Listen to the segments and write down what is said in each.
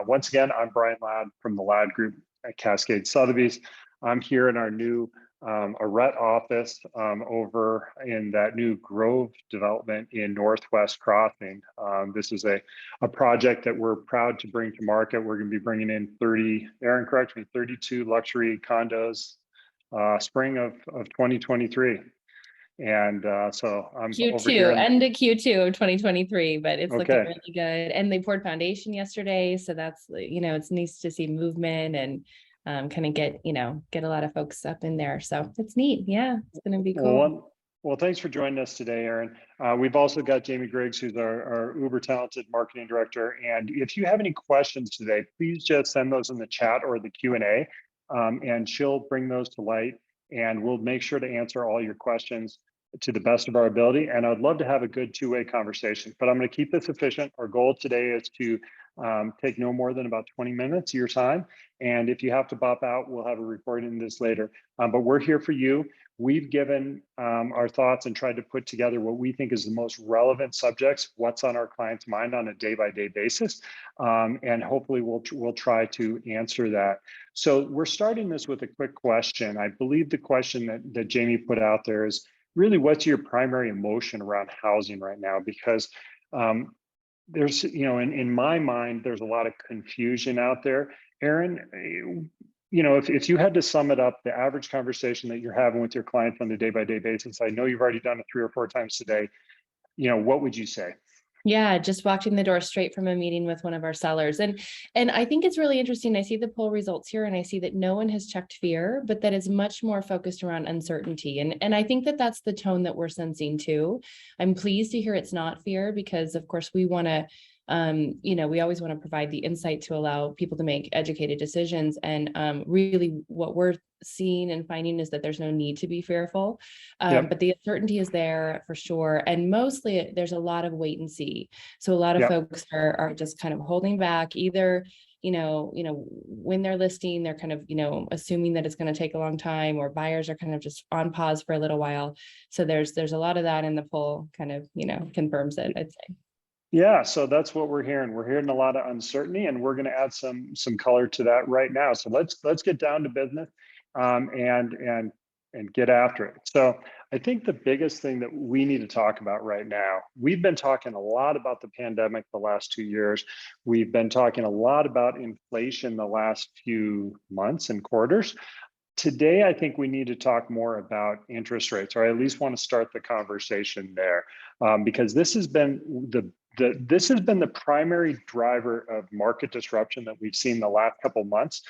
Once again, I'm Brian Ladd from the Ladd Group at Cascade Sotheby's. I'm here in our new Arrett office over in that new Grove development in Northwest Crossing. This is a project that we're proud to bring to market. We're going to be bringing in 32 luxury condos spring of 2023. And so I'm Q2, over here. end of Q2 of 2023, but it's looking Okay. really good. And they poured foundation yesterday. So that's, it's nice to see movement and kind of get a lot of folks up in there. So it's neat. Yeah, it's going to be cool. Well, thanks for joining us today, Erin. We've also got Jamie Griggs, who's our uber talented marketing director. And if you have any questions today, please just send those in the chat or the Q&A, and she'll bring those to light. And we'll make sure to answer all your questions to the best of our ability. And I'd love to have a good two-way conversation, but I'm going to keep this efficient. Our goal today is to take no more than about 20 minutes of your time. And if you have to bop out, we'll have a recording of this later. But we're here for you. We've given our thoughts and tried to put together what we think is the most relevant subjects, what's on our client's mind on a day-by-day basis. And hopefully we'll try to answer that. So we're starting this with a quick question. I believe the question that Jamie put out there is, really, what's your primary emotion around housing right now? Because there's, in my mind, there's a lot of confusion out there. Erin, if you had to sum it up, the average conversation that you're having with your clients on a day-by-day basis, I know you've already done it 3 or 4 times today, what would you say? Yeah, just walked in the door straight from a meeting with one of our sellers. And I think it's really interesting. I see the poll results here and I see that no one has checked fear, but that is much more focused around uncertainty. And I think that that's the tone that we're sensing too. I'm pleased to hear it's not fear because of course we want to, we always want to provide the insight to allow people to make educated decisions. And really what we're seeing and finding is that there's no need to be fearful, but the uncertainty is there for sure. And mostly there's a lot of wait and see. So a lot of folks are just kind of holding back, either when they're listing, they're kind of, assuming that it's going to take a long time, or buyers are kind of just on pause for a little while. So there's a lot of that, and the poll kind of, confirms it, I'd say. Yeah, so that's what we're hearing. We're hearing a lot of uncertainty, and we're going to add some color to that right now. So let's get down to business and get after it. So I think the biggest thing that we need to talk about right now, we've been talking a lot about the pandemic the last 2 years. We've been talking a lot about inflation the last few months and quarters. Today, I think we need to talk more about interest rates, or I at least want to start the conversation there, because this has been the primary driver of market disruption that we've seen the last couple of months.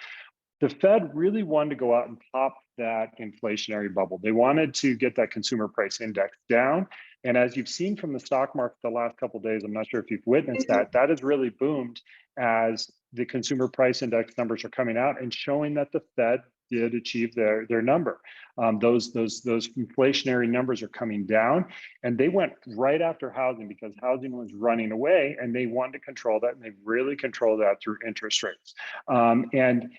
The Fed really wanted to go out and pop that inflationary bubble. They wanted to get that consumer price index down. And as you've seen from the stock market the last couple of days, I'm not sure if you've witnessed that has really boomed as the consumer price index numbers are coming out and showing that the Fed did achieve their number. Those inflationary numbers are coming down, and they went right after housing because housing was running away, and they wanted to control that, and they really controlled that through interest rates. And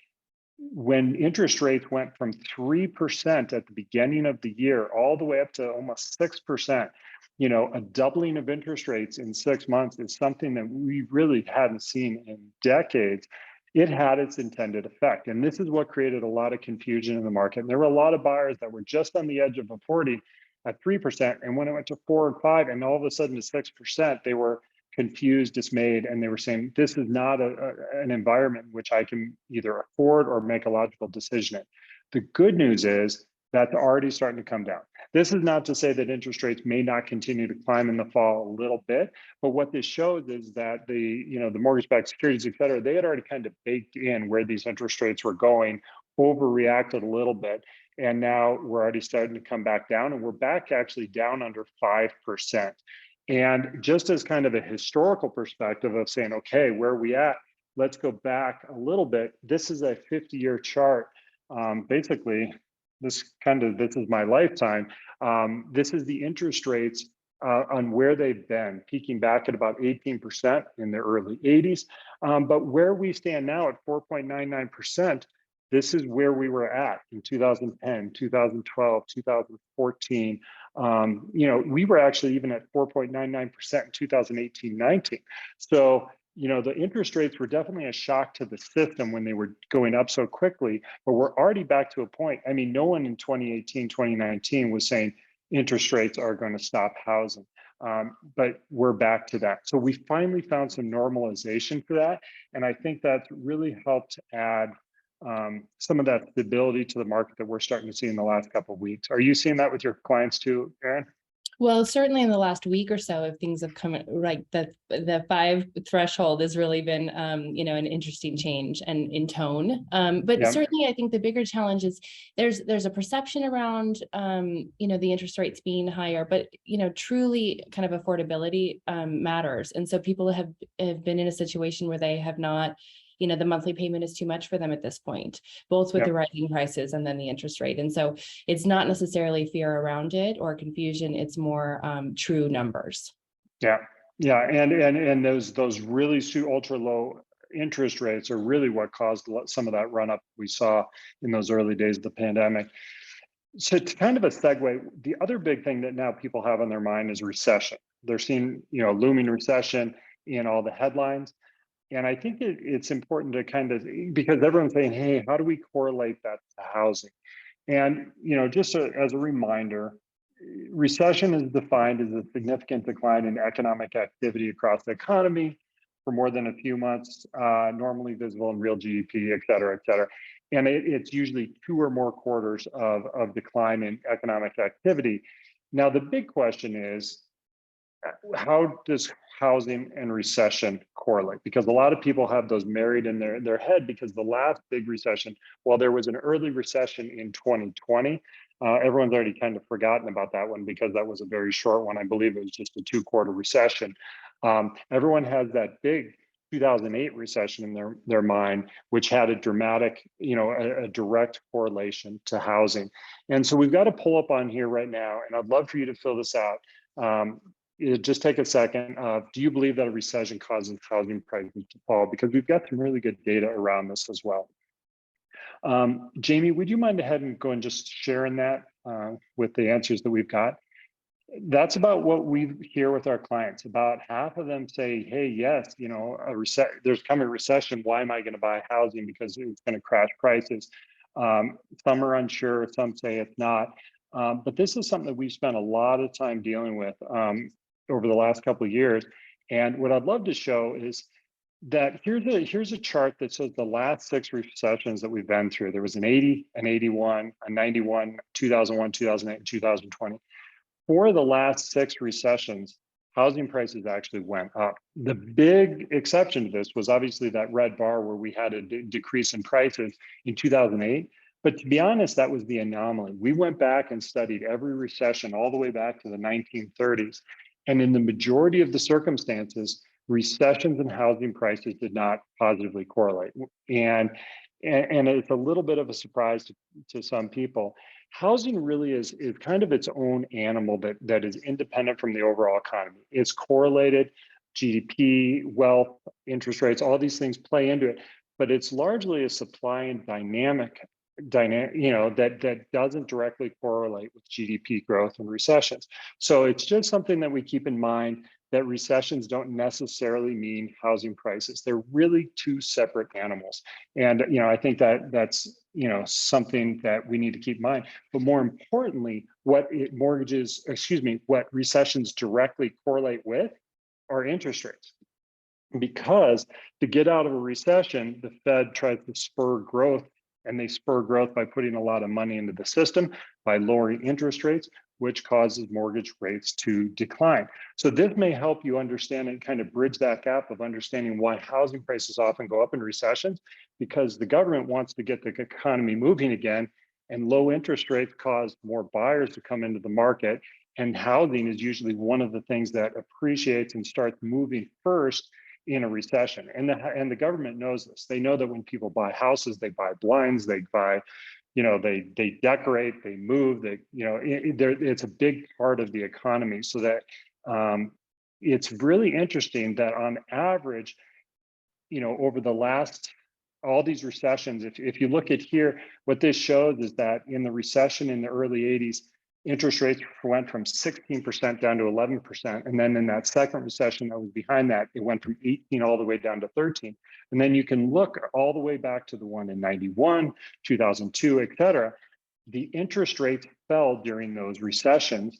when interest rates went from 3% at the beginning of the year all the way up to almost 6%, a doubling of interest rates in 6 months is something that we really hadn't seen in decades. It had its intended effect. And this is what created a lot of confusion in the market. And there were a lot of buyers that were just on the edge of affording at 3%. And when it went to 4 and 5, and all of a sudden to 6%, they were confused, dismayed, and they were saying, this is not an environment in which I can either afford or make a logical decision in. The good news is that's already starting to come down. This is not to say that interest rates may not continue to climb in the fall a little bit, but what this shows is that the mortgage-backed securities, et cetera, they had already kind of baked in where these interest rates were going, overreacted a little bit, and now we're already starting to come back down, and we're back actually down under 5%. And just as kind of a historical perspective of saying, okay, where are we at? Let's go back a little bit. This is a 50-year chart. Basically, this is my lifetime. This is the interest rates on where they've been, peaking back at about 18% in the early 80s. But where we stand now at 4.99%, this is where we were at in 2010, 2012, 2014. We were actually even at 4.99% in 2018-19. So the interest rates were definitely a shock to the system when they were going up so quickly, but we're already back to a point. I mean, no one in 2018, 2019 was saying interest rates are going to stop housing. But we're back to that. So we finally found some normalization for that. And I think that's really helped add some of that stability to the market that we're starting to see in the last couple of weeks. Are you seeing that with your clients too, Erin? Well, certainly in the last week or so, if things have come right, the 5 threshold has really been, an interesting change and in tone. But Yeah, certainly, I think the bigger challenge is there's a perception around, the interest rates being higher, but truly kind of affordability matters. And so people have been in a situation where they have not. The monthly payment is too much for them at this point, both with yeah, the rising prices and then the interest rate. And so it's not necessarily fear around it or confusion. It's more true numbers. yeah, yeah. And those really ultra low interest rates are really what caused some of that run up we saw in those early days of the pandemic. So it's kind of a segue. The other big thing that now people have on their mind is recession. They're seeing, looming recession in all the headlines. And I think it's important to kind of, because everyone's saying, hey, how do we correlate that to housing? And, just as a reminder, recession is defined as a significant decline in economic activity across the economy for more than a few months, normally visible in real GDP, et cetera, et cetera. And it's usually 2 or more quarters of decline in economic activity. Now, the big question is, how does housing and recession correlate? Because a lot of people have those married in their head, because the last big recession, while there was an early recession in 2020, everyone's already kind of forgotten about that one because that was a very short one. I believe it was just a 2-quarter recession. Everyone has that big 2008 recession in their mind, which had a dramatic, a direct correlation to housing. And so we've got to pull up on here right now, and I'd love for you to fill this out. Just take a second. Do you believe that a recession causes housing prices to fall? Because we've got some really good data around this as well. Jamie, would you mind ahead and go and just sharing that with the answers that we've got? That's about what we hear with our clients. About half of them say, hey, yes, there's coming a recession. Why am I going to buy housing? Because it's going to crash prices. Some are unsure. Some say it's not. But this is something that we've spent a lot of time dealing with over the last couple of years. And what I'd love to show is that here's a chart that shows the last 6 recessions that we've been through. There was an 80, an 81, a 91, 2001, 2008, and 2020. For the last 6 recessions, housing prices actually went up. The big exception to this was obviously that red bar where we had a decrease in prices in 2008. But to be honest, that was the anomaly. We went back and studied every recession all the way back to the 1930s. And in the majority of the circumstances, recessions and housing prices did not positively correlate. And it's a little bit of a surprise to some people. Housing really is kind of its own animal that is independent from the overall economy. It's correlated. GDP, wealth, interest rates, all these things play into it, but it's largely a supply and dynamic, that doesn't directly correlate with GDP growth and recessions. So it's just something that we keep in mind, that recessions don't necessarily mean housing prices. They're really 2 separate animals. And, I think that's, something that we need to keep in mind. But more importantly, what recessions directly correlate with are interest rates. Because to get out of a recession, the Fed tries to spur growth, and they spur growth by putting a lot of money into the system, by lowering interest rates, which causes mortgage rates to decline. So this may help you understand and kind of bridge that gap of understanding why housing prices often go up in recessions, because the government wants to get the economy moving again, and low interest rates cause more buyers to come into the market. And housing is usually one of the things that appreciates and starts moving first in a recession. And the government knows this. They know that when people buy houses, they buy blinds, they buy, they decorate, they move, it's a big part of the economy. So that it's really interesting that on average, over the last, all these recessions, if you look at here, what this shows is that in the recession in the early 80s, interest rates went from 16% down to 11%. And then in that second recession that was behind that, it went from 18 all the way down to 13. And then you can look all the way back to the one in 91, 2002, et cetera. The interest rates fell during those recessions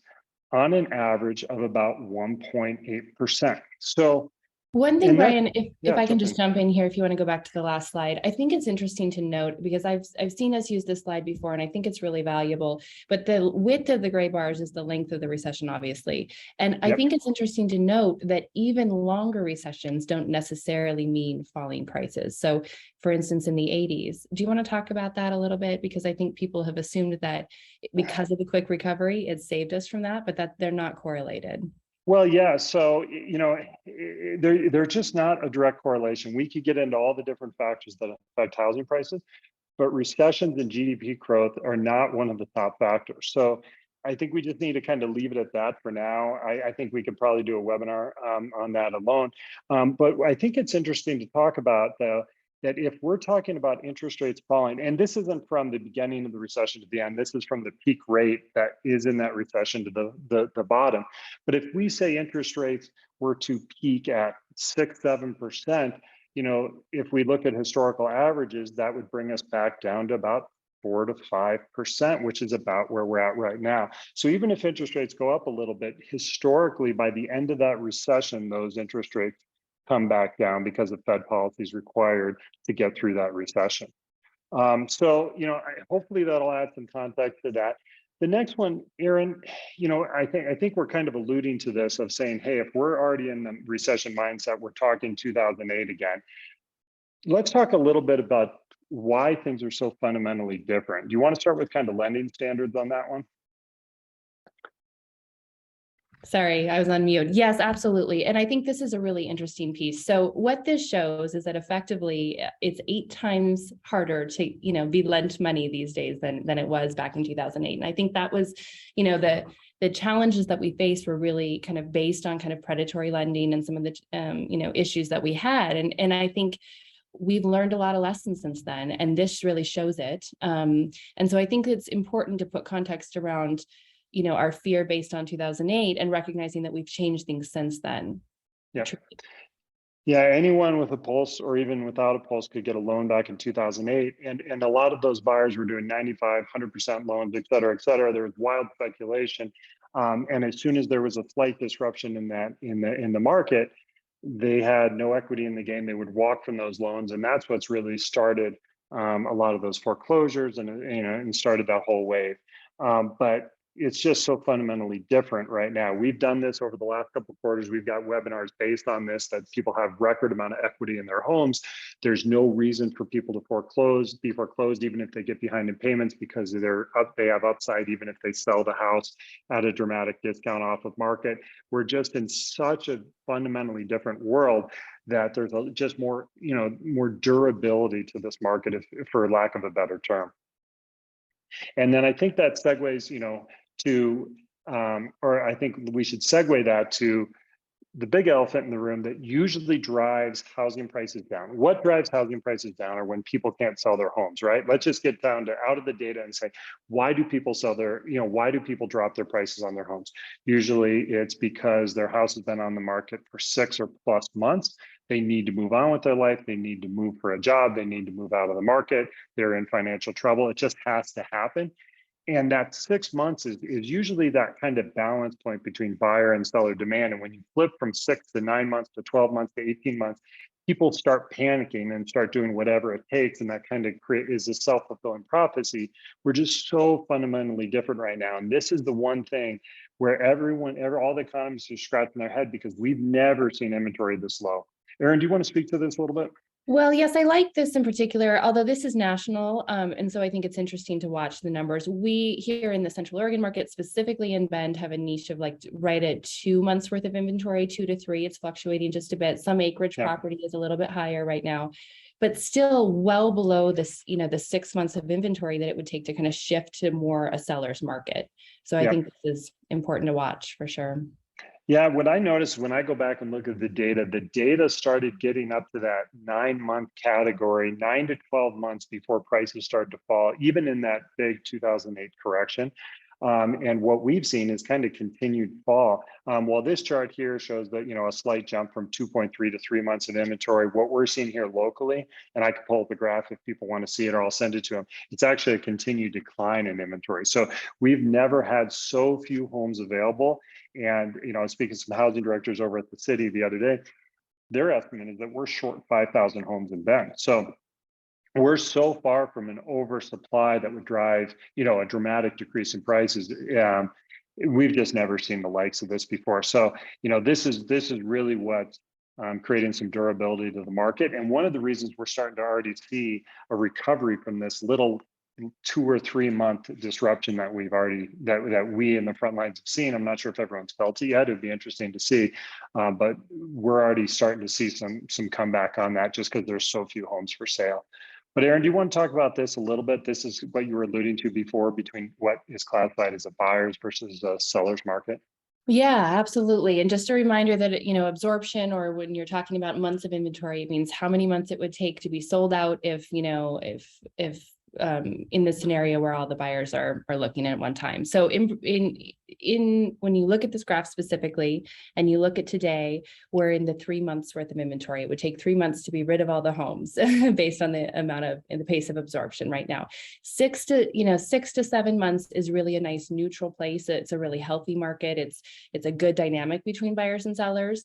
on an average of about 1.8%. So, One thing, and that, Brian, if yeah, I can jump just in. jump in here, if you want to go back to the last slide, I think it's interesting to note because I've seen us use this slide before, and I think it's really valuable. But the width of the gray bars is the length of the recession, obviously. And I Yep. think it's interesting to note that even longer recessions don't necessarily mean falling prices. So, for instance, in the 80s, do you want to talk about that a little bit? Because I think people have assumed that because of the quick recovery, it saved us from that, but that they're not correlated. Well, yeah. So, they're just not a direct correlation. We could get into all the different factors that affect housing prices, but recessions and GDP growth are not one of the top factors. So I think we just need to kind of leave it at that for now. I think we could probably do a webinar on that alone. But I think it's interesting to talk about, though, that if we're talking about interest rates falling, and this isn't from the beginning of the recession to the end, this is from the peak rate that is in that recession to the bottom. But if we say interest rates were to peak at 6, 7%, if we look at historical averages, that would bring us back down to about 4 to 5%, which is about where we're at right now. So even if interest rates go up a little bit, historically, by the end of that recession, those interest rates come back down because of Fed policies required to get through that recession. Hopefully that'll add some context to that. The next one, Erin, I think we're kind of alluding to this of saying, hey, if we're already in the recession mindset, we're talking 2008 again. Let's talk a little bit about why things are so fundamentally different. Do you want to start with kind of lending standards on that one? Sorry, I was on mute. Yes, absolutely. And I think this is a really interesting piece. So what this shows is that effectively it's 8 times harder to, be lent money these days than it was back in 2008. And I think that was, the challenges that we faced were really kind of based on kind of predatory lending and some of the, issues that we had. And I think we've learned a lot of lessons since then, and this really shows it. And so I think it's important to put context around our fear based on 2008 and recognizing that we've changed things since then. Yeah. Yeah, anyone with a pulse or even without a pulse could get a loan back in 2008. And a lot of those buyers were doing 95, 100% loans, et cetera, et cetera. There was wild speculation. And as soon as there was a slight disruption in the market, they had no equity in the game. They would walk from those loans. And that's what's really started a lot of those foreclosures and started that whole wave. But it's just so fundamentally different right now. We've done this over the last couple of quarters. We've got webinars based on this, that people have record amount of equity in their homes. There's no reason for people to be foreclosed, even if they get behind in payments, because they have upside, even if they sell the house at a dramatic discount off of market. We're just in such a fundamentally different world that there's just more durability to this market, for lack of a better term. And then I think that segues, or I think we should segue that to the big elephant in the room that usually drives housing prices down. What drives housing prices down are when people can't sell their homes, right? Let's just get down to out of the data and say, why do people why do people drop their prices on their homes? Usually it's because their house has been on the market for 6 or plus months. They need to move on with their life. They need to move for a job. They need to move out of the market. They're in financial trouble. It just has to happen. And that 6 months is usually that kind of balance point between buyer and seller demand. And when you flip from 6 to 9 months to 12 months to 18 months, people start panicking and start doing whatever it takes. And that kind of is a self-fulfilling prophecy. We're just so fundamentally different right now. And this is the one thing where all the economists are scratching their head, because we've never seen inventory this low. Erin, do you want to speak to this a little bit? Well, yes, I like this in particular, although this is national. And so I think it's interesting to watch the numbers. We here in the Central Oregon market, specifically in Bend, have a niche of like right at 2 months worth of inventory, 2 to 3. It's fluctuating just a bit. Some acreage property is a little bit higher right now, but still well below this, the 6 months of inventory that it would take to kind of shift to more a seller's market. So I think this is important to watch for sure. Yeah, what I noticed when I go back and look at the data started getting up to that 9-month category, 9 to 12 months before prices started to fall, even in that big 2008 correction. And what we've seen is kind of continued fall. While this chart here shows that, a slight jump from 2.3 to 3 months of inventory, what we're seeing here locally, and I can pull up the graph if people want to see it, or I'll send it to them, it's actually a continued decline in inventory. So we've never had so few homes available. And, I was speaking to some housing directors over at the city the other day. Their estimate is that we're short 5,000 homes in Bend. So we're so far from an oversupply that would drive, a dramatic decrease in prices. We've just never seen the likes of this before. So, this is really what creating some durability to the market. And one of the reasons we're starting to already see a recovery from this little 2 or 3 month disruption that we've already that we in the front lines have seen. I'm not sure if everyone's felt it yet. It'd be interesting to see, but we're already starting to see some comeback on that just because there's so few homes for sale. But Erin, do you want to talk about this a little bit? This is what you were alluding to before between what is classified as a buyer's versus a seller's market. Yeah, absolutely. And just a reminder that, absorption, or when you're talking about months of inventory, it means how many months it would take to be sold out if in the scenario where all the buyers are looking at one time. So in when you look at this graph specifically, and you look at today, we're in the 3 months worth of inventory. It would take 3 months to be rid of all the homes based on the amount of and the pace of absorption right now. 6 to 7 months is really a nice neutral place. It's a really healthy market. It's a good dynamic between buyers and sellers.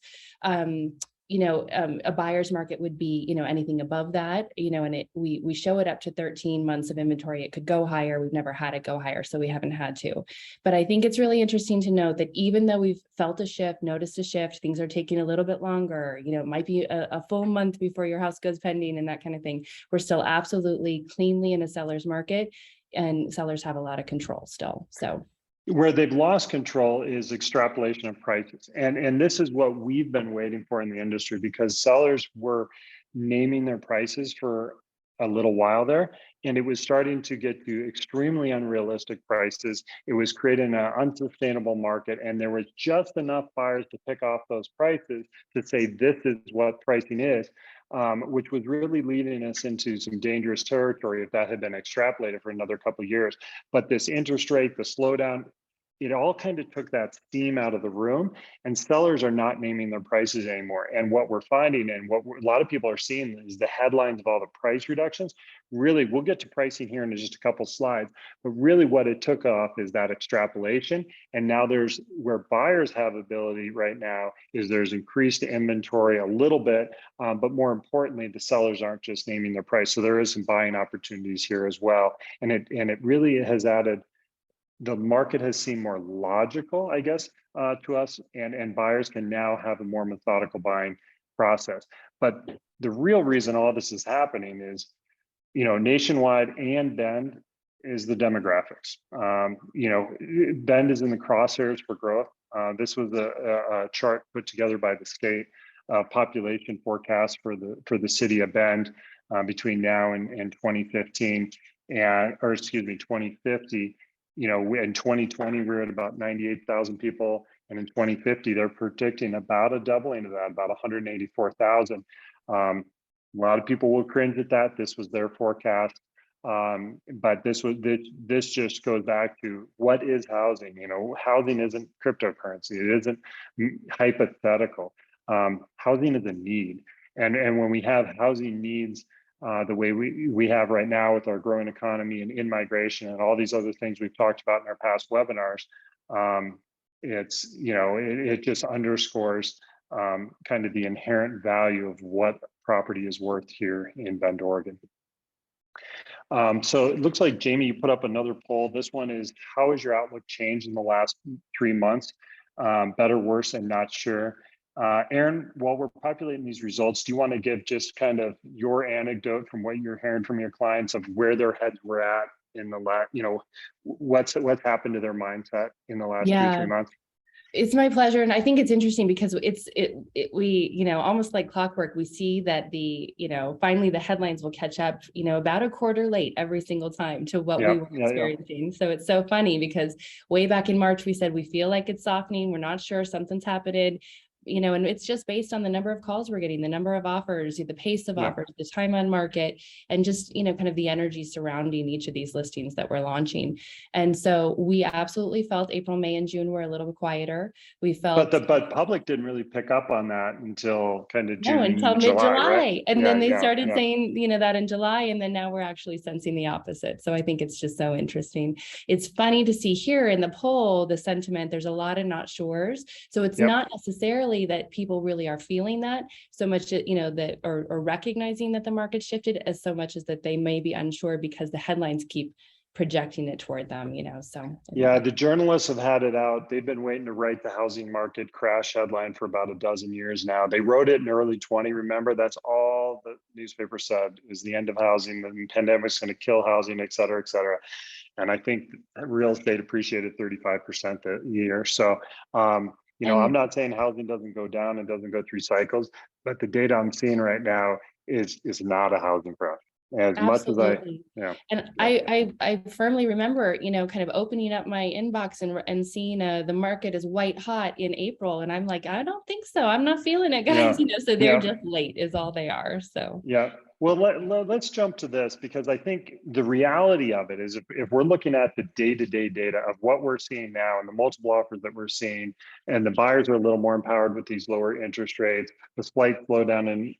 A buyer's market would be, anything above that, and we show it up to 13 months of inventory. It could go higher. We've never had it go higher, so we haven't had to. But I think it's really interesting to note that even though we've felt a shift, noticed a shift, things are taking a little bit longer, it might be a full month before your house goes pending and that kind of thing. We're still absolutely cleanly in a seller's market, and sellers have a lot of control still. So where they've lost control is extrapolation of prices. And this is what we've been waiting for in the industry, because sellers were naming their prices for a little while there, and it was starting to get to extremely unrealistic prices. It was creating an unsustainable market, and there was just enough buyers to pick off those prices to say this is what pricing is. Which was really leading us into some dangerous territory if that had been extrapolated for another couple of years. But this interest rate, the slowdown, it all kind of took that steam out of the room, and sellers are not naming their prices anymore. And what we're finding, and what a lot of people are seeing, is the headlines of all the price reductions. Really, we'll get to pricing here in just a couple slides, but really what it took off is that extrapolation. And now there's where buyers have ability right now is there's increased inventory a little bit, but more importantly, the sellers aren't just naming their price. So there is some buying opportunities here as well. And it really has added, the market has seemed more logical, I guess, to us, and buyers can now have a more methodical buying process. But the real reason all this is happening is, nationwide and Bend, is the demographics. Bend is in the crosshairs for growth. This was a chart put together by the state population forecast for the city of Bend between now and 2015, or excuse me, 2050. In 2020, we were at about 98,000 people. And in 2050, they're predicting about a doubling of that, about 184,000. A lot of people will cringe at that. This was their forecast. But this just goes back to what is housing. Housing isn't cryptocurrency. It isn't hypothetical. Housing is a need. And when we have housing needs, the way we have right now with our growing economy and in-migration and all these other things we've talked about in our past webinars, it just underscores kind of the inherent value of what property is worth here in Bend, Oregon. So it looks like, Jamie, you put up another poll. This one is, how has your outlook changed in the last 3 months? Better, worse, and not sure. Erin, while we're populating these results, do you want to give just kind of your anecdote from what you're hearing from your clients of where their heads were at in the last, what's happened to their mindset in the last 2-3 months? It's my pleasure. And I think it's interesting because we, almost like clockwork, we see that finally the headlines will catch up, about a quarter late every single time to what we were experiencing. So it's so funny because way back in March, we said, we feel like it's softening. We're not sure, something's happening. and it's just based on the number of calls we're getting, the number of offers, the pace of Yeah. offers, the time on market, and just, kind of the energy surrounding each of these listings that we're launching. And so we absolutely felt April, May, and June were a little bit quieter. We felt But public didn't really pick up on that until kind of no, until June, July, right? mid-July. And Yeah, then they yeah, started yeah. saying, that in July, and then now we're actually sensing the opposite. So I think it's just so interesting. It's funny to see here in the poll, the sentiment, there's a lot of not sures. So it's Yep. not necessarily that people really are feeling that so much, that or recognizing that the market shifted as so much as that they may be unsure because the headlines keep projecting it toward them, so. Yeah, the journalists have had it out. They've been waiting to write the housing market crash headline for about a dozen years now. They wrote it in early 20, remember? That's all the newspaper said is the end of housing, the pandemic's going to kill housing, et cetera, et cetera. And I think real estate appreciated 35% a year. So, I'm not saying housing doesn't go down and doesn't go through cycles, but the data I'm seeing right now is not a housing crash. As much as Absolutely. yeah. And I firmly remember, kind of opening up my inbox and seeing the market is white hot in April. And I'm like, I don't think so. I'm not feeling it, guys. Yeah. So they're Yeah. just late is all they are. So Yeah. Well, let's jump to this because I think the reality of it is if we're looking at the day-to-day data of what we're seeing now and the multiple offers that we're seeing, and the buyers are a little more empowered with these lower interest rates, the slight slowdown and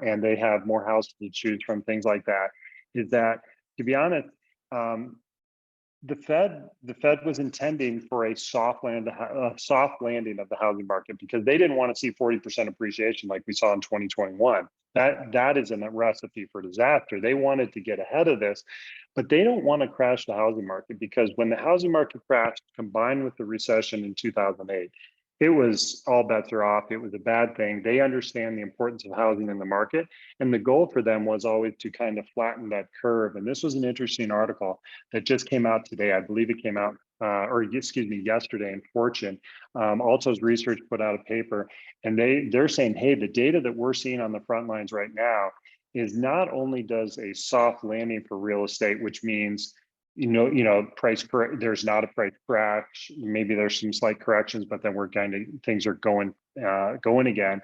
and they have more houses to choose from, things like that, is that, to be honest, the Fed was intending for a soft landing of the housing market because they didn't want to see 40% appreciation like we saw in 2021. That isn't a recipe for disaster. They wanted to get ahead of this, but they don't want to crash the housing market because when the housing market crashed, combined with the recession in 2008, it was all bets are off. It was a bad thing. They understand the importance of housing in the market. And the goal for them was always to kind of flatten that curve. And this was an interesting article that just came out today. I believe it came out, yesterday in Fortune. Alto's research put out a paper, and they're saying, hey, the data that we're seeing on the front lines right now is not only does a soft landing for real estate, which means there's not a price crash. Maybe there's some slight corrections, but then things are going again.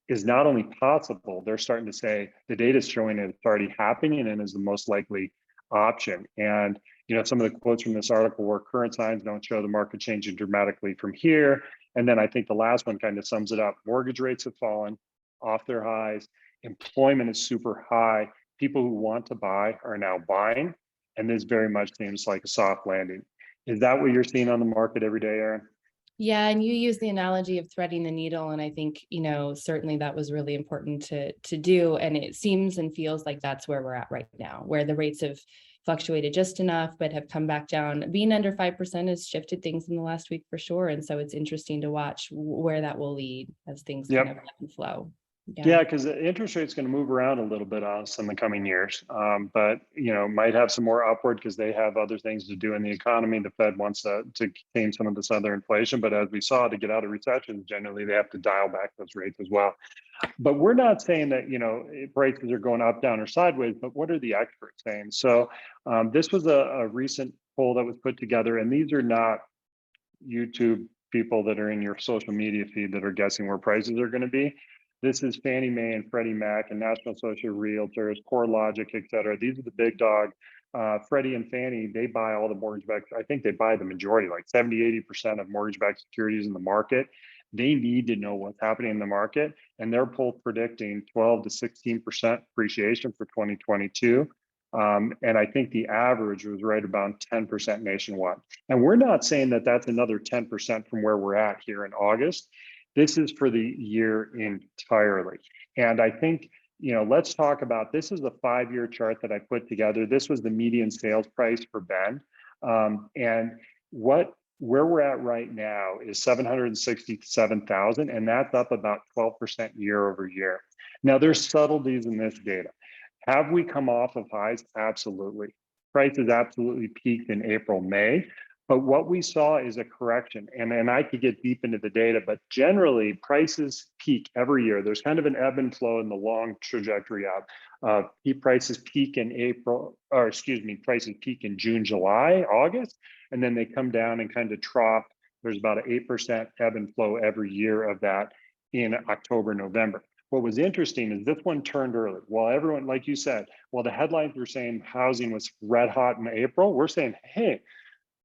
Is not only possible, they're starting to say the data is showing it's already happening and is the most likely option. And some of the quotes from this article were current signs don't show the market changing dramatically from here. And then I think the last one kind of sums it up. Mortgage rates have fallen off their highs. Employment is super high. People who want to buy are now buying. And this very much seems like a soft landing. Is that what you're seeing on the market every day, Erin? yeah, and you use the analogy of threading the needle, and I think certainly that was really important to do, and it seems and feels like that's where we're at right now, where the rates have fluctuated just enough but have come back down. Being under 5% has shifted things in the last week for sure, and so it's interesting to watch where that will lead as things kind of ebb and flow. Yeah, because the interest rate's going to move around a little bit on us in the coming years, but might have some more upward because they have other things to do in the economy. The Fed wants to contain some of this other inflation, but as we saw, to get out of recession, generally they have to dial back those rates as well. But we're not saying that prices are going up, down, or sideways. But what are the experts saying? So this was a recent poll that was put together, and these are not YouTube people that are in your social media feed that are guessing where prices are going to be. This is Fannie Mae and Freddie Mac and National Association of Realtors, CoreLogic, et cetera. These are the big dog. Freddie and Fannie, they buy all the mortgage-backed. I think they buy the majority, like 70, 80% of mortgage-backed securities in the market. They need to know what's happening in the market, and they're both predicting 12 to 16% appreciation for 2022. And I think the average was right about 10% nationwide. And we're not saying that that's another 10% from where we're at here in August. This is for the year entirely. And I think, let's talk about, this is a 5-year chart that I put together. This was the median sales price for Ben. And where we're at right now is 767,000, and that's up about 12% year over year. Now there's subtleties in this data. Have we come off of highs? Absolutely. Prices absolutely peaked in April, May. But what we saw is a correction, and I could get deep into the data, but generally prices peak every year. There's kind of an ebb and flow in the long trajectory of prices peak in prices peak in June, July, August, and then they come down and kind of trough. There's about an 8% ebb and flow every year of that. in October, November. What was interesting is this one turned early. While everyone, like you said, while the headlines were saying housing was red hot in April, we're saying, hey,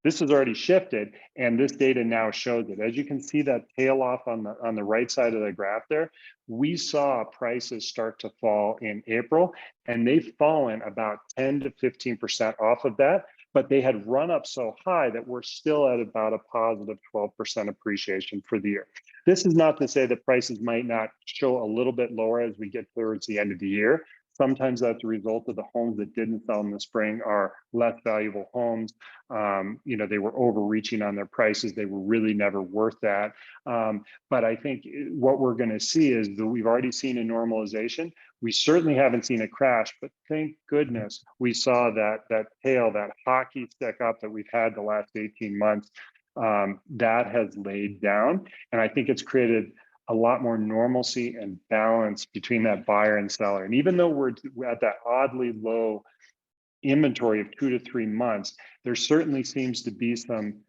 this has already shifted, and this data now shows it. As you can see that tail off on the right side of the graph there, we saw prices start to fall in April, and they've fallen about 10 to 15% off of that, but they had run up so high that we're still at about a positive 12% appreciation for the year. This is not to say that prices might not show a little bit lower as we get towards the end of the year. Sometimes that's a result of the homes that didn't sell in the spring are less valuable homes. They were overreaching on their prices. They were really never worth that. But I think what we're going to see is that we've already seen a normalization. We certainly haven't seen a crash, but thank goodness we saw that tail, that hockey stick up that we've had the last 18 months. That has laid down, and I think it's created a lot more normalcy and balance between that buyer and seller. And even though we're at that oddly low inventory of 2 to 3 months, there certainly seems to be some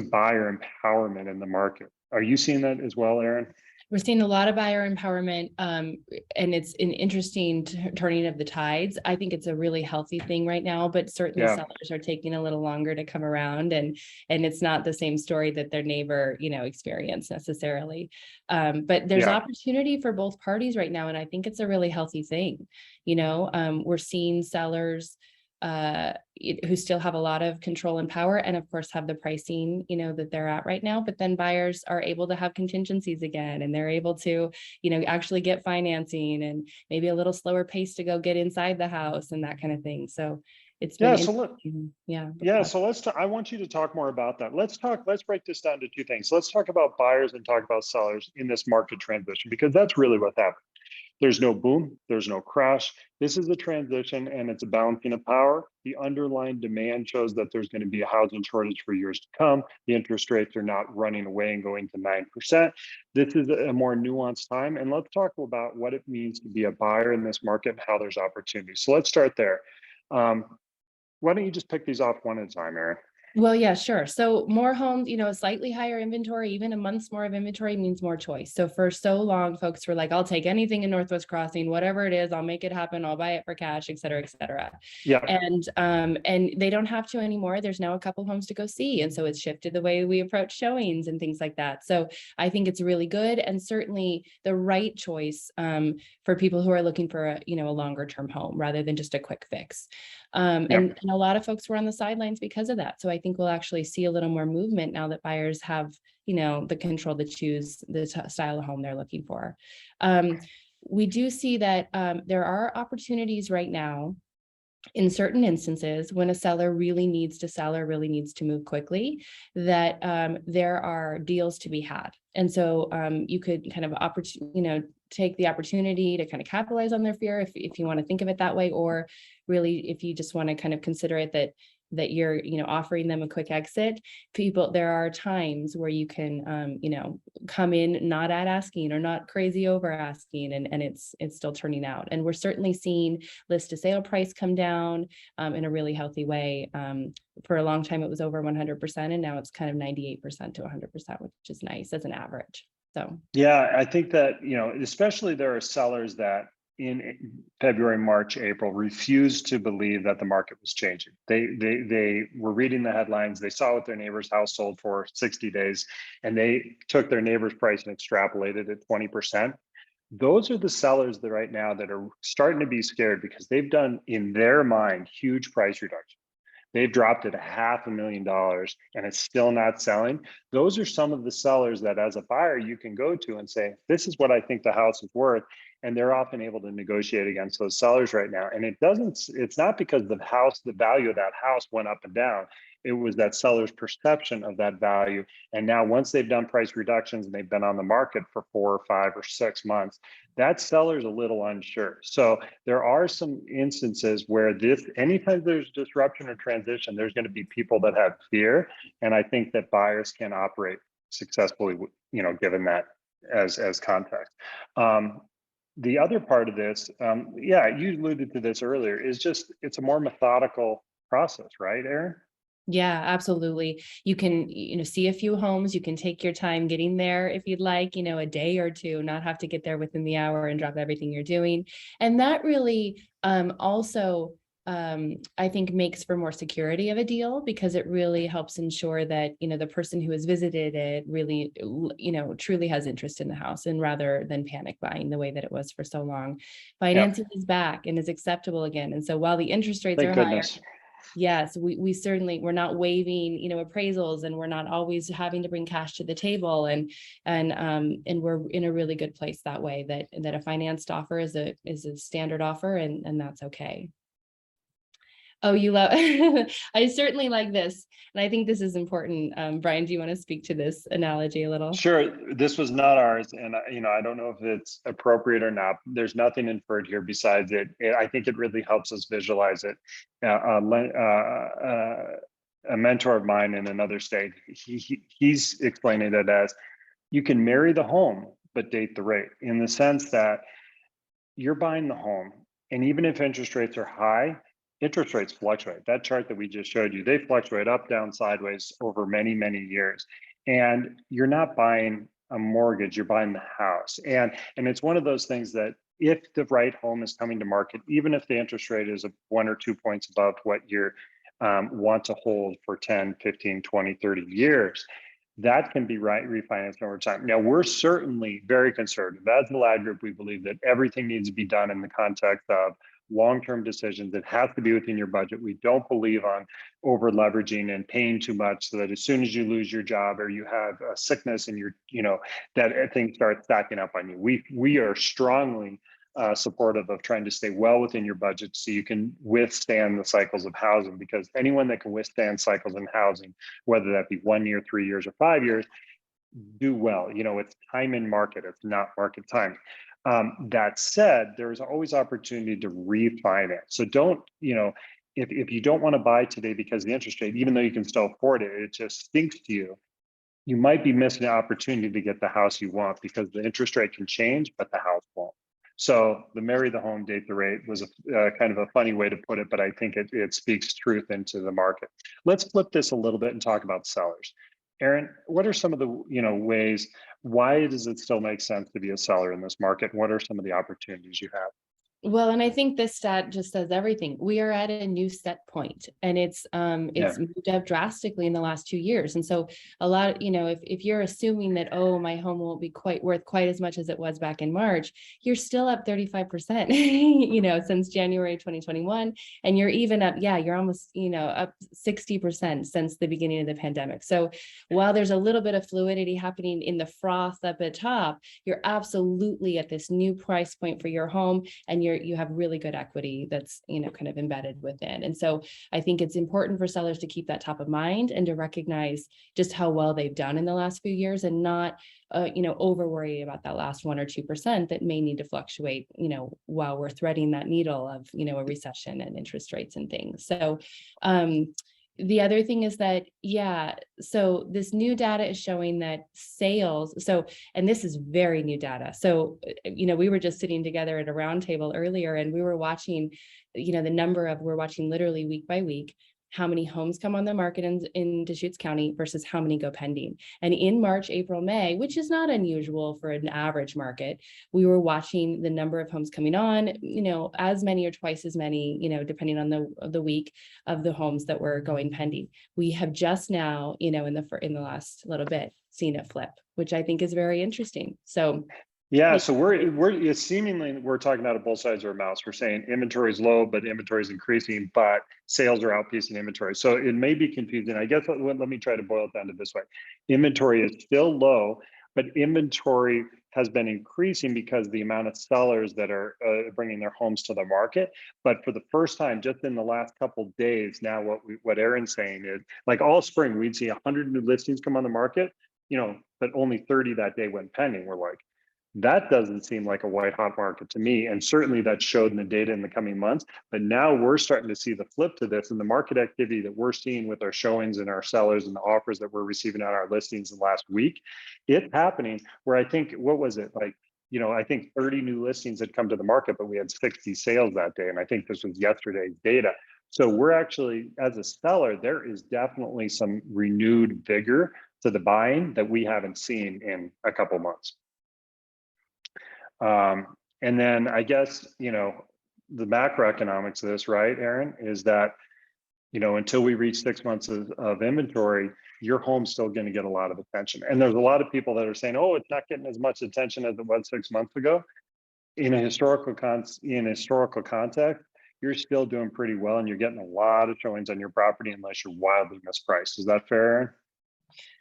buyer empowerment in the market. Are you seeing that as well, Erin? We're seeing a lot of buyer empowerment, and it's an interesting turning of the tides. I think it's a really healthy thing right now, but certainly sellers are taking a little longer to come around, and it's not the same story that their neighbor, experienced necessarily. But there's opportunity for both parties right now, and I think it's a really healthy thing. We're seeing sellers who still have a lot of control and power, and of course have the pricing that they're at right now, but then buyers are able to have contingencies again, and they're able to actually get financing and maybe a little slower pace to go get inside the house and that kind of thing. So it's been so I want you to talk more about that. Let's break this down to two things. Let's talk about buyers and talk about sellers in this market transition, because that's really what happened. There's no boom, there's no crash. This is a transition, and it's a balancing of power. The underlying demand shows that there's going to be a housing shortage for years to come. The interest rates are not running away and going to 9%. This is a more nuanced time. And let's talk about what it means to be a buyer in this market and how there's opportunity. So let's start there. Why don't you just pick these off one at a time, Erin? Well, yeah, sure. So more homes, a slightly higher inventory, even a month's more of inventory means more choice. So for so long, folks were like, I'll take anything in Northwest Crossing, whatever it is, I'll make it happen. I'll buy it for cash, et cetera, et cetera. Yeah. And they don't have to anymore. There's now a couple homes to go see. And so it's shifted the way we approach showings and things like that. So I think it's really good, and certainly the right choice for people who are looking for a longer term home rather than just a quick fix. And a lot of folks were on the sidelines because of that. So I think we'll actually see a little more movement now that buyers have, the control to choose the style of home they're looking for. We do see that there are opportunities right now in certain instances when a seller really needs to sell or really needs to move quickly, that there are deals to be had. And so you could kind of take the opportunity to kind of capitalize on their fear if you want to think of it that way, or really if you just want to kind of consider it that you're offering them a quick exit. There are times where you can come in not at asking or not crazy over asking, and it's still turning out. And we're certainly seeing list to sale price come down in a really healthy way. For a long time it was over 100%, and now it's kind of 98% to 100%, which is nice as an average. So yeah, I think that especially there are sellers that in February, March, April refused to believe that the market was changing. They were reading the headlines. They saw what their neighbor's house sold for 60 days, and they took their neighbor's price and extrapolated it 20%. Those are the sellers that right now that are starting to be scared because they've done, in their mind, huge price reduction. They've dropped it $500,000 and it's still not selling. Those are some of the sellers that as a buyer you can go to and say, this is what I think the house is worth. And they're often able to negotiate against those sellers right now. And it's not because the value of that house went up and down. It was that seller's perception of that value. And now once they've done price reductions and they've been on the market for 4 or 5 or 6 months, that seller's a little unsure. So there are some instances where anytime there's disruption or transition, there's going to be people that have fear. And I think that buyers can operate successfully, given that as context. The other part of this, you alluded to this earlier, is just it's a more methodical process, right, Erin? Yeah, absolutely. You can, see a few homes. You can take your time getting there if you'd like, a day or two, not have to get there within the hour and drop everything you're doing. And that really also, I think, makes for more security of a deal, because it really helps ensure that, the person who has visited it really, truly has interest in the house, and rather than panic buying the way that it was for so long. Yeah, Financing is back and is acceptable again. And so while the interest rates thank are higher, goodness. yes, we certainly, we're not waiving, appraisals, and we're not always having to bring cash to the table, and we're in a really good place that way, that a financed offer is a standard offer, and that's okay. Oh, you love, I certainly like this. And I think this is important. Brian, do you want to speak to this analogy a little? Sure, this was not ours, and I don't know if it's appropriate or not. There's nothing inferred here besides it. I think it really helps us visualize it. A mentor of mine in another state, he's explaining it as, you can marry the home but date the rate, in the sense that you're buying the home, and even if interest rates are high, interest rates fluctuate. That chart that we just showed you, they fluctuate up, down, sideways over many, many years. And you're not buying a mortgage, you're buying the house. And it's one of those things that if the right home is coming to market, even if the interest rate is 1 or 2 points above what you want to hold for 10, 15, 20, 30 years, that can be refinanced over time. Now, we're certainly very conservative. As the lab group, we believe that everything needs to be done in the context of long-term decisions. It has to be within your budget. We don't believe on over leveraging and paying too much, so that as soon as you lose your job or you have a sickness and that things start stacking up on you. We are strongly supportive of trying to stay well within your budget so you can withstand the cycles of housing, because anyone that can withstand cycles in housing, whether that be 1 year, 3 years, or 5 years, do well. It's time in market, it's not market time. That said, there's always opportunity to refinance. So don't, if you don't want to buy today because of the interest rate, even though you can still afford it, it just stinks to you. You might be missing an opportunity to get the house you want, because the interest rate can change, but the house won't. So the marry the home, date the rate was a kind of a funny way to put it, but I think it speaks truth into the market. Let's flip this a little bit and talk about sellers. Erin, what are some of the ways, why does it still make sense to be a seller in this market? What are some of the opportunities you have? Well, and I think this stat just says everything. We are at a new set point, and it's Yeah, moved up drastically in the last 2 years. And so a lot, if you're assuming that, oh, my home won't be quite worth quite as much as it was back in March, you're still up 35%, since January 2021. And you're even up, yeah, you're almost, up 60% since the beginning of the pandemic. So while there's a little bit of fluidity happening in the froth up at top, you're absolutely at this new price point for your home, and you have really good equity that's, kind of embedded within. And so I think it's important for sellers to keep that top of mind, and to recognize just how well they've done in the last few years, and not over worry about that last 1 or 2% that may need to fluctuate, while we're threading that needle of, a recession and interest rates and things. So the other thing is that, yeah, so this new data is showing that sales, and this is very new data. So, we were just sitting together at a round table earlier, and we were watching, we're watching literally week by week, how many homes come on the market in Deschutes County versus how many go pending. And in March, April, May, which is not unusual for an average market, we were watching the number of homes coming on, as many or twice as many, depending on the week, of the homes that were going pending. We have just now, in the last little bit, seen it flip, which I think is very interesting. So yeah. So it's seemingly we're talking out of both sides of our mouths. We're saying inventory is low, but inventory is increasing, but sales are outpacing inventory. So it may be confusing. I guess let me try to boil it down to this way: inventory is still low, but inventory has been increasing because the amount of sellers that are bringing their homes to the market. But for the first time, just in the last couple of days, now what Erin's saying is, like all spring, we'd see 100 new listings come on the market, but only 30 that day went pending. We're like, that doesn't seem like a white hot market to me. And certainly that showed in the data in the coming months. But now we're starting to see the flip to this, and the market activity that we're seeing with our showings and our sellers and the offers that we're receiving on our listings in the last week. It's happening where I think, what was it like? I think 30 new listings had come to the market, but we had 60 sales that day. And I think this was yesterday's data. So we're actually, as a seller, there is definitely some renewed vigor to the buying that we haven't seen in a couple months. And then I guess, the macroeconomics of this, right, Erin, is that, until we reach 6 months of inventory, your home's still going to get a lot of attention. And there's a lot of people that are saying, oh, it's not getting as much attention as it was 6 months ago. In a historical context, you're still doing pretty well and you're getting a lot of showings on your property unless you're wildly mispriced. Is that fair, Erin?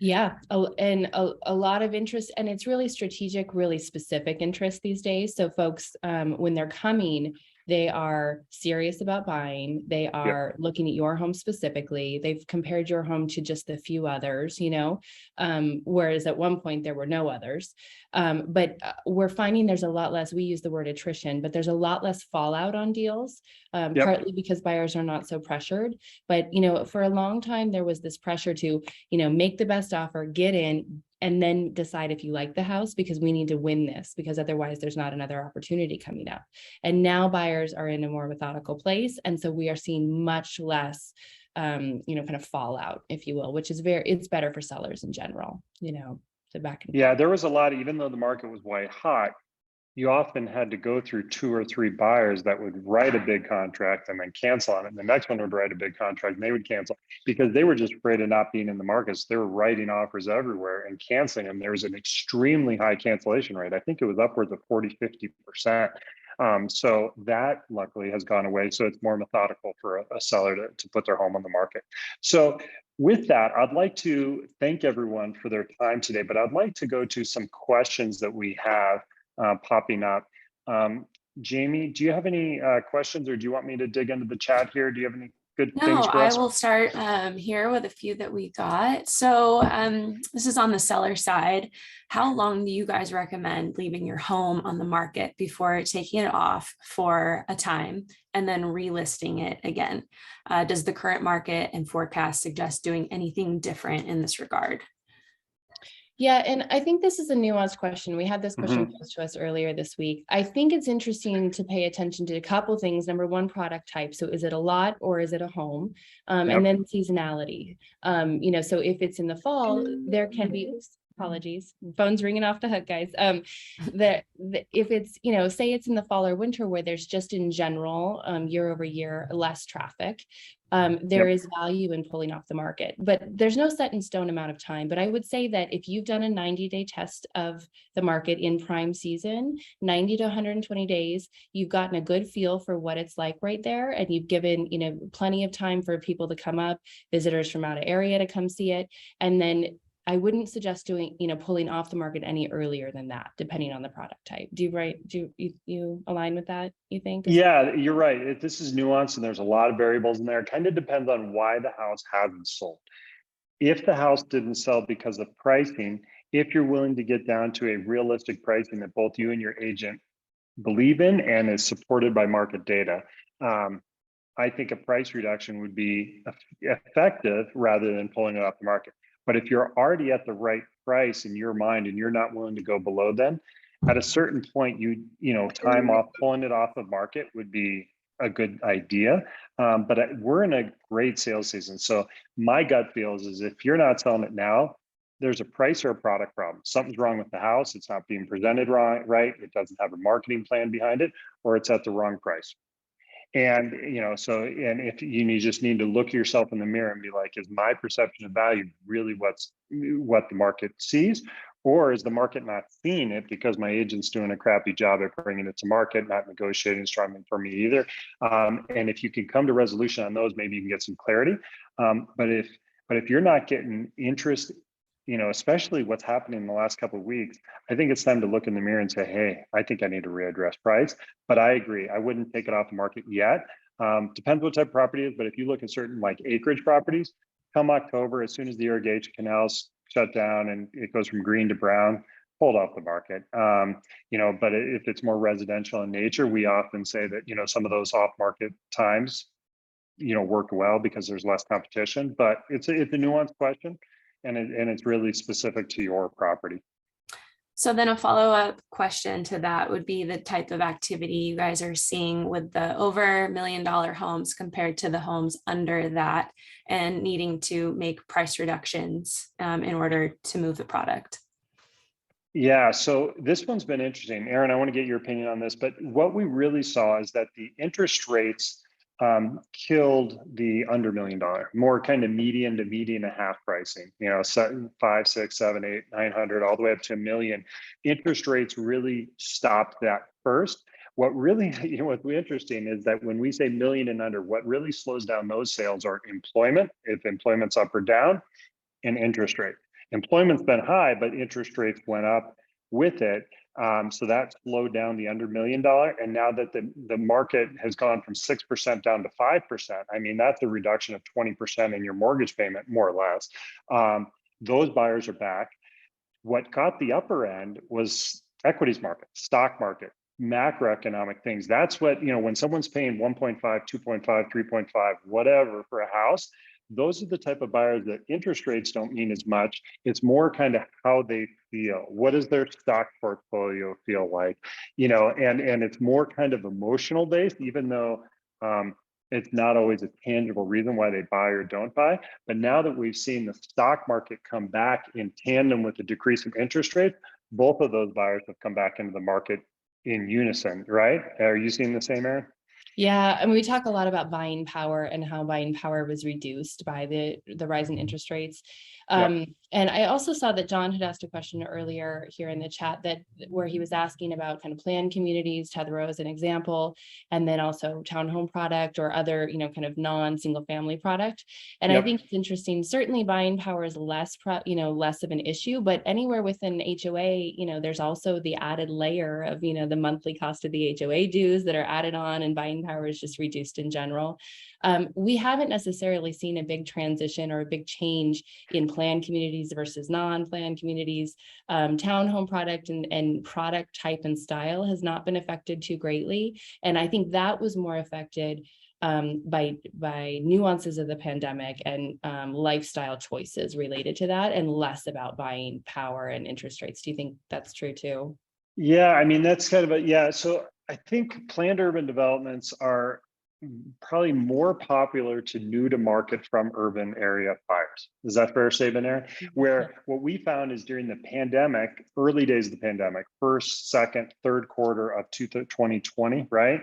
Yeah, and a lot of interest, and it's really strategic, really specific interest these days. So folks, when they're coming, they are serious about buying. They Yep. are looking at your home specifically. They've compared your home to just a few others, whereas at one point there were no others. But we're finding there's a lot less, we use the word attrition, but there's a lot less fallout on deals, Yep. partly because buyers are not so pressured. But, for a long time, there was this pressure to, make the best offer, get in, and then decide if you like the house, because we need to win this, because otherwise there's not another opportunity coming up. And now buyers are in a more methodical place. And so we are seeing much less, kind of fallout, if you will, which is it's better for sellers in general, to back and Yeah, forth. there was a lot, even though the market was white hot, you often had to go through 2 or 3 buyers that would write a big contract and then cancel on it. And the next one would write a big contract and they would cancel because they were just afraid of not being in the markets. They were writing offers everywhere and canceling them. There was an extremely high cancellation rate. I think it was upwards of 40–50%. So that luckily has gone away. So it's more methodical for a seller to put their home on the market. So with that, I'd like to thank everyone for their time today, but I'd like to go to some questions that we have popping up. Jamie, do you have any questions, or do you want me to dig into the chat here? Do you have any good No, things for I us? will start here with a few that we got. So this is on the seller side. How long do you guys recommend leaving your home on the market before taking it off for a time and then relisting it again? Does the current market and forecast suggest doing anything different in this regard? Yeah, and I think this is a nuanced question. We had this question posed to us earlier this week. I think it's interesting to pay attention to a couple things. Number one, product type. So is it a lot or is it a home? Yep. And then seasonality. So if it's in the fall, there can be, apologies, phone's ringing off the hook, guys. If it's, say it's in the fall or winter where there's just in general, year over year, less traffic, there is value in pulling off the market, but there's no set in stone amount of time. But I would say that if you've done a 90-day test of the market in prime season, 90 to 120 days, you've gotten a good feel for what it's like right there. And you've given, plenty of time for people to come up, visitors from out of area to come see it. And then I wouldn't suggest doing, pulling off the market any earlier than that, depending on the product type. Do you align with that, you think? Yeah, you're right. This is nuanced and there's a lot of variables in there. It kind of depends on why the house hasn't sold. If the house didn't sell because of pricing, if you're willing to get down to a realistic pricing that both you and your agent believe in and is supported by market data, I think a price reduction would be effective rather than pulling it off the market. But if you're already at the right price in your mind and you're not willing to go below them, at a certain point, time off, pulling it off the market would be a good idea. But we're in a great sales season. So my gut feels is if you're not selling it now, there's a price or a product problem. Something's wrong with the house. It's not being presented right. It doesn't have a marketing plan behind it, or it's at the wrong price. And, and if you just need to look yourself in the mirror and be like, is my perception of value really what the market sees? Or is the market not seeing it because my agent's doing a crappy job at bringing it to market, not negotiating strongly for me either? And if you can come to resolution on those, maybe you can get some clarity. But if you're not getting interest, especially what's happening in the last couple of weeks, I think it's time to look in the mirror and say, hey, I think I need to readdress price. But I agree, I wouldn't take it off the market yet. Depends what type of property it is, but if you look at certain like acreage properties, come October, as soon as the irrigation canals shut down and it goes from green to brown, pulled off the market. But if it's more residential in nature, we often say that, some of those off market times, work well because there's less competition, but it's a nuanced question. And it's really specific to your property. So then a follow-up question to that would be the type of activity you guys are seeing with the over $1 million homes compared to the homes under that and needing to make price reductions in order to move the product. Yeah, so this one's been interesting. Erin, I want to get your opinion on this, but what we really saw is that the interest rates killed the under $1 million, more kind of median to median and a half pricing, 5, 6, 7, 8, 900, all the way up to $1 million. Interest rates really stopped that first. What really, what's interesting is that when we say million and under, what really slows down those sales are employment, if employment's up or down, and interest rate. Employment's been high, but interest rates went up with it. So that slowed down the under $1 million. And now that the market has gone from 6% down to 5%, I mean, that's a reduction of 20% in your mortgage payment, more or less. Those buyers are back. What caught the upper end was equities market, stock market, macroeconomic things. That's what, when someone's paying 1.5, 2.5, 3.5, whatever for a house, those are the type of buyers that interest rates don't mean as much. It's more kind of how they feel. What does their stock portfolio feel like? And it's more kind of emotional based, even though it's not always a tangible reason why they buy or don't buy. But now that we've seen the stock market come back in tandem with the decrease in interest rates, both of those buyers have come back into the market in unison, right? Are you seeing the same, Erin? Yeah, and we talk a lot about buying power and how buying power was reduced by the rise in interest rates. And I also saw that John had asked a question earlier here in the chat where he was asking about kind of planned communities, Tethero as an example, and then also townhome product or other, kind of non-single family product. And I think it's interesting. Certainly buying power is less of an issue, but anywhere within HOA, there's also the added layer of, the monthly cost of the HOA dues that are added on, and buying power is just reduced in general. We haven't necessarily seen a big transition or a big change in planned communities versus non-planned communities. Townhome product and product type and style has not been affected too greatly. And I think that was more affected by nuances of the pandemic and lifestyle choices related to that, and less about buying power and interest rates. Do you think that's true too? Yeah, I mean, that's kind of so I think planned urban developments are probably more popular to new to market from urban area buyers. Is that fair statement, Erin? Where what we found is during the pandemic, early days of the pandemic, first, second, third quarter of 2020, right?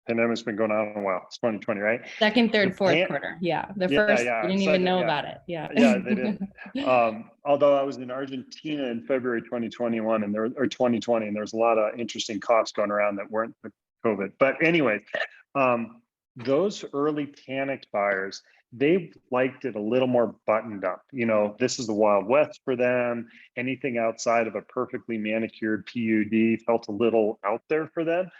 Pandemic's been going on a while. It's 2020, right? Second, third, fourth quarter. Yeah. The first, you didn't even know about it. Yeah. Yeah, they did. Although I was in Argentina in February 2021 or 2020, and there was a lot of interesting costs going around that weren't COVID. But anyway, those early panicked buyers, they liked it a little more buttoned up. This is the Wild West for them. Anything outside of a perfectly manicured PUD felt a little out there for them.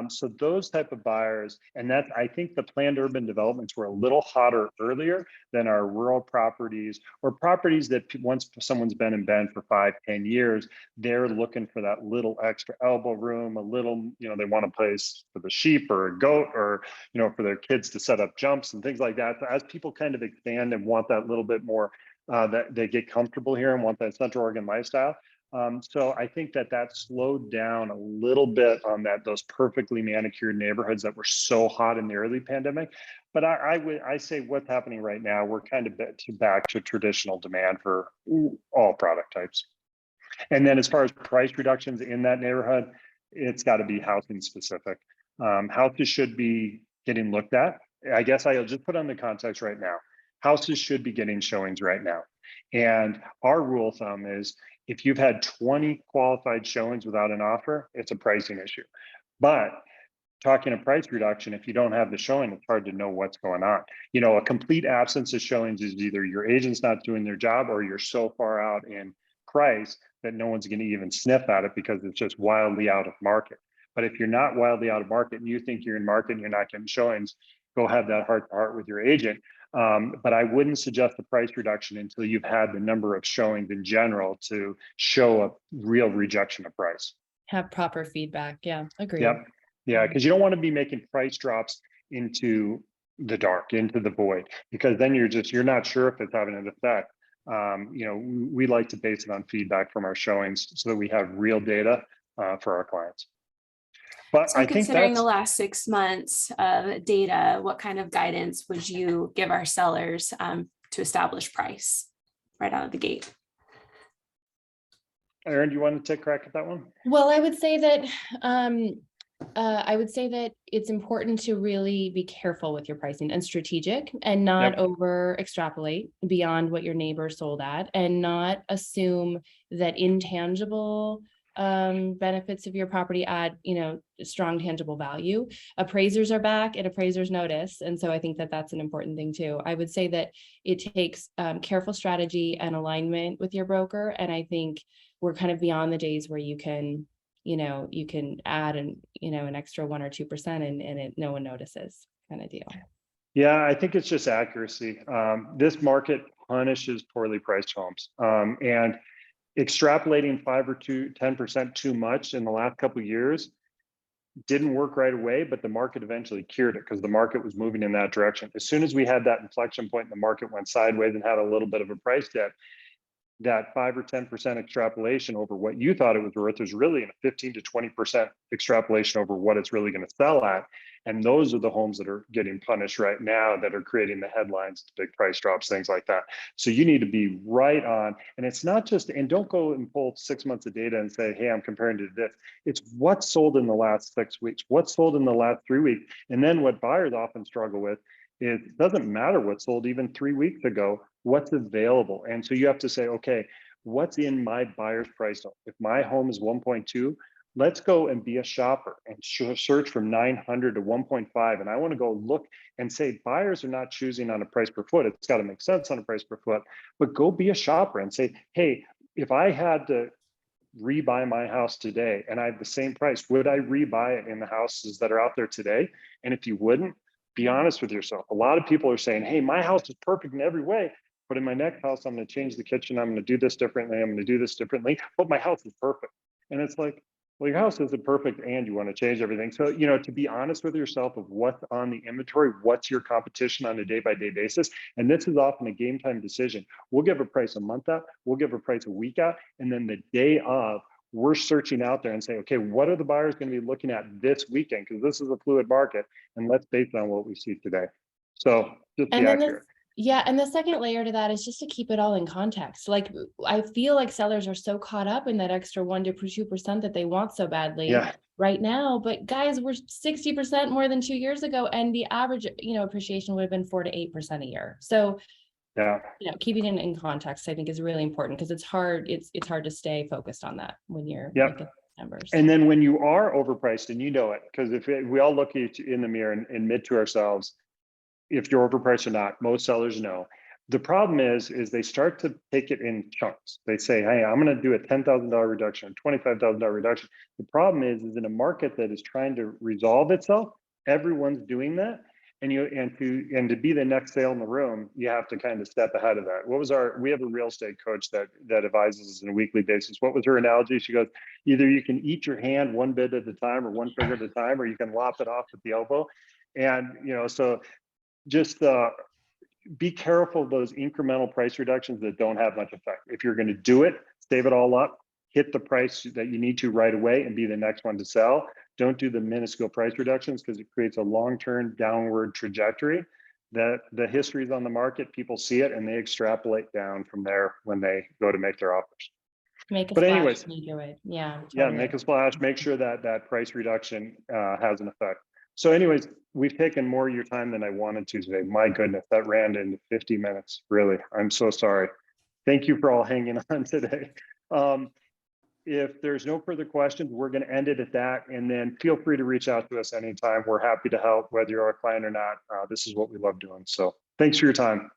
So those type of buyers, and that I think the planned urban developments were a little hotter earlier than our rural properties, or properties that once someone's been in bed for 5-10 years, they're looking for that little extra elbow room, a little, they want a place for the sheep or a goat, or, for their kids to set up jumps and things like that. So as people kind of expand and want that little bit more, that they get comfortable here and want that Central Oregon lifestyle. So I think that slowed down a little bit on those perfectly manicured neighborhoods that were so hot in the early pandemic. But I say what's happening right now, we're kind of back to traditional demand for all product types. And then as far as price reductions in that neighborhood, it's got to be housing specific. Houses should be getting looked at. I guess I'll just put on the context right now. Houses should be getting showings right now. And our rule of thumb is, if you've had 20 qualified showings without an offer, it's a pricing issue. But talking a price reduction, if you don't have the showing, it's hard to know what's going on. A complete absence of showings is either your agent's not doing their job, or you're so far out in price that no one's going to even sniff at it because it's just wildly out of market. But if you're not wildly out of market and you think you're in market and you're not getting showings, go have that heart-to-heart with your agent. But I wouldn't suggest the price reduction until you've had the number of showings in general to show a real rejection of price. Have proper feedback. Yeah, agree. Yep. Yeah, because you don't want to be making price drops into the dark, into the void, because then you're not sure if it's having an effect. We like to base it on feedback from our showings so that we have real data for our clients. But So I think considering the that's, last 6 months of data, what kind of guidance would you give our sellers to establish price right out of the gate? Erin, do you want to take a crack at that one? Well, I would say that it's important to really be careful with your pricing and strategic, and not over extrapolate beyond what your neighbor sold at, and not assume that intangible benefits of your property add, strong tangible value. Appraisers are back and appraisers notice. And so I think that that's an important thing too. I would say that it takes careful strategy and alignment with your broker. And I think we're kind of beyond the days where you can add an extra 1 or 2% and no one notices, kind of deal. Yeah, I think it's just accuracy. This market punishes poorly priced homes, and extrapolating 5 or 10% too much in the last couple of years didn't work right away, but the market eventually cured it because the market was moving in that direction. As soon as we had that inflection point and the market went sideways and had a little bit of a price dip, that 5 or 10% extrapolation over what you thought it was worth is really a 15 to 20% extrapolation over what it's really going to sell at. And those are the homes that are getting punished right now, that are creating the headlines, big price drops, things like that. So you need to be right on. And it's not just, and don't go and pull 6 months of data and say, hey, I'm comparing to this. It's what's sold in the last 6 weeks, what's sold in the last 3 weeks. And then what buyers often struggle with, it doesn't matter what sold even 3 weeks ago, what's available. And so you have to say, okay, what's in my buyer's price zone? If my home is 1.2, let's go and be a shopper and search from 900 to 1.5. And I want to go look and say, buyers are not choosing on a price per foot. It's got to make sense on a price per foot, but go be a shopper and say, hey, if I had to rebuy my house today and I have the same price, would I rebuy it in the houses that are out there today? And if you wouldn't, be honest with yourself. A lot of people are saying, hey, my house is perfect in every way, but in my next house, I'm going to change the kitchen. I'm going to do this differently. I'm going to do this differently, but my house is perfect. And it's like, well, your house isn't perfect and you want to change everything. So, to be honest with yourself of what's on the inventory, what's your competition on a day-by-day basis. And this is often a game time decision. We'll give a price a month out, we'll give a price a week out, and then the day of, we're searching out there and say, okay, what are the buyers going to be looking at this weekend? Because this is a fluid market, and let's base it on what we see today. So just be accurate. And the second layer to that is just to keep it all in context. Like, I feel like sellers are so caught up in that extra 1 to 2% that they want so badly right now. But guys, we're 60% more than 2 years ago, and the average, appreciation would have been 4 to 8% a year. So keeping it in context, I think, is really important, because it's hard. It's hard to stay focused on that when you're looking at numbers. And then when you are overpriced, and it, because if we all look at in the mirror and admit to ourselves, if you're overpriced or not, most sellers know. The problem is they start to take it in chunks. They say, hey, I'm going to do a $10,000 reduction, $25,000 reduction. The problem is in a market that is trying to resolve itself, everyone's doing that. And to be the next sale in the room, you have to kind of step ahead of that. We have a real estate coach that advises us on a weekly basis. What was her analogy? She goes, either you can eat your hand one bit at a time or one finger at a time, or you can lop it off at the elbow. And, so just be careful of those incremental price reductions that don't have much effect. If you're going to do it, save it all up, hit the price that you need to right away and be the next one to sell. Don't do the minuscule price reductions, because it creates a long-term downward trajectory that the history is on the market. People see it and they extrapolate down from there when they go to make their offers. Make a splash when you do it. Yeah. Totally. Make a splash. Make sure that price reduction has an effect. So anyways, we've taken more of your time than I wanted to today. My goodness, that ran into 50 minutes. Really, I'm so sorry. Thank you for all hanging on today. If there's no further questions, we're going to end it at that. And then feel free to reach out to us anytime. We're happy to help, whether you're a client or not. This is what we love doing. So thanks for your time.